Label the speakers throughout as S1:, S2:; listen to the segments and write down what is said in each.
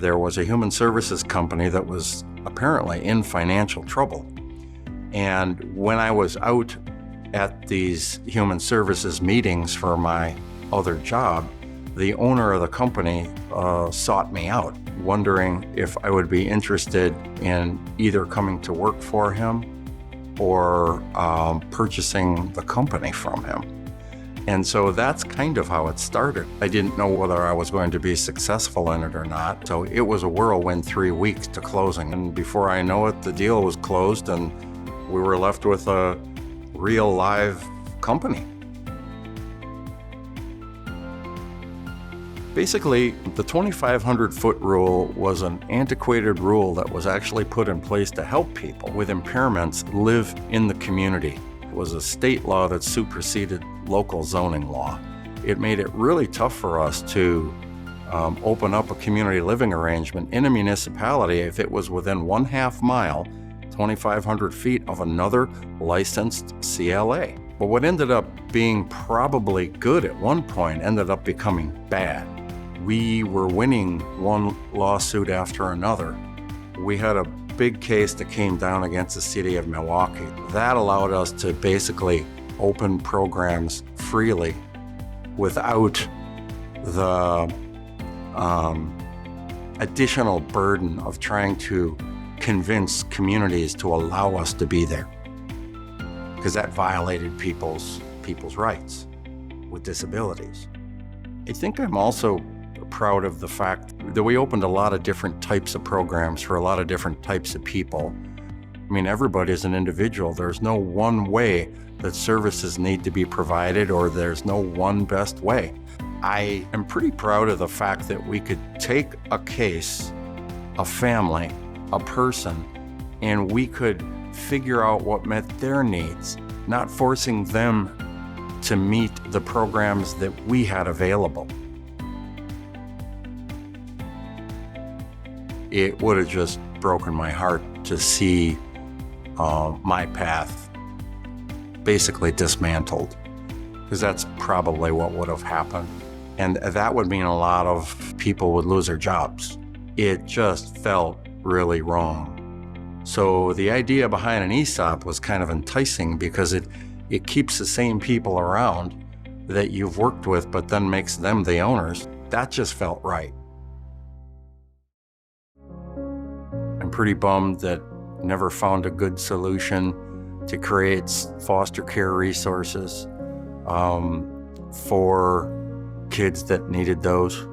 S1: there was a human services company that was apparently in financial trouble. And when I was out at these human services meetings for my other job, the owner of the company sought me out, wondering if I would be interested in either coming to work for him or purchasing the company from him. And so that's kind of how it started. I didn't know whether I was going to be successful in it or not. So it was a whirlwind 3 weeks to closing. And before I know it, the deal was closed and we were left with a real live company. Basically, the 2,500-foot rule was an antiquated rule that was actually put in place to help people with impairments live in the community. It was a state law that superseded local zoning law. It made it really tough for us to open up a community living arrangement in a municipality if it was within 1/2 mile, 2,500 feet of another licensed CLA. But what ended up being probably good at one point ended up becoming bad. We were winning one lawsuit after another. We had a big case that came down against the city of Milwaukee. That allowed us to basically open programs freely without the additional burden of trying to convince communities to allow us to be there, because that violated people's rights with disabilities. I think I'm also proud of the fact that we opened a lot of different types of programs for a lot of different types of people. I mean, everybody is an individual. There's no one way that services need to be provided, or there's no one best way. I am pretty proud of the fact that we could take a case, a family, a person, and we could figure out what met their needs, not forcing them to meet the programs that we had available. It would have just broken my heart to see MyPath basically dismantled, because that's probably what would have happened. And that would mean a lot of people would lose their jobs. It just felt really wrong. So the idea behind an ESOP was kind of enticing, because it keeps the same people around that you've worked with, but then makes them the owners. That just felt right. I'm pretty bummed that I never found a good solution to create foster care resources for kids that needed those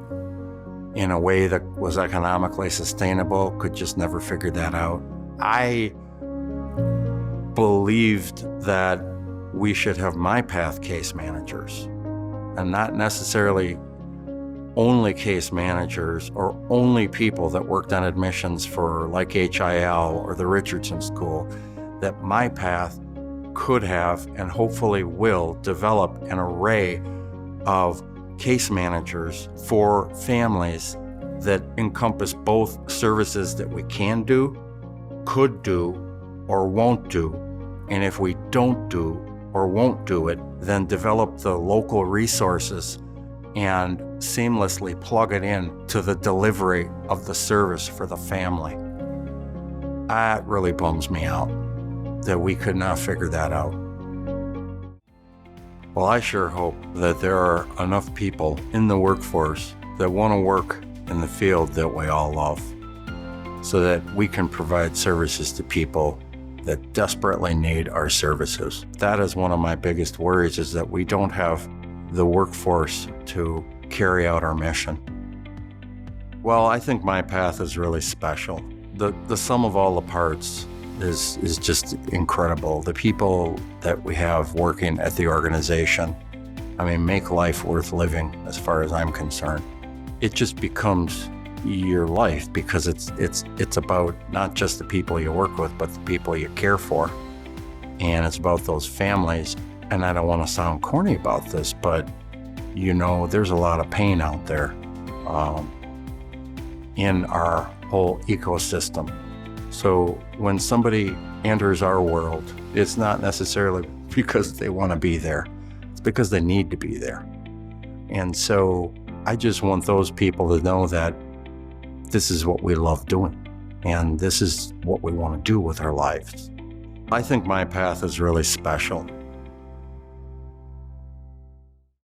S1: in a way that was economically sustainable. Could just never figure that out. I believed that we should have MyPath case managers, and not necessarily only case managers or only people that worked on admissions for like HIL or the Richardson School. That MyPath could have and hopefully will develop an array of case managers for families that encompass both services that we can do, could do, or won't do. And if we don't do or won't do it, then develop the local resources and seamlessly plug it in to the delivery of the service for the family. That really bums me out that we could not figure that out. Well, I sure hope that there are enough people in the workforce that want to work in the field that we all love, so that we can provide services to people that desperately need our services. That is one of my biggest worries, is that we don't have the workforce to carry out our mission. Well, I think MyPath is really special. The sum of all the parts is just incredible. The people that we have working at the organization, I mean, make life worth living as far as I'm concerned. It just becomes your life, because it's about not just the people you work with, but the people you care for. And it's about those families. And I don't want to sound corny about this, but you know, there's a lot of pain out there in our whole ecosystem. So when somebody enters our world, it's not necessarily because they want to be there. It's because they need to be there. And so I just want those people to know that this is what we love doing, and this is what we want to do with our lives. I think MyPath is really special.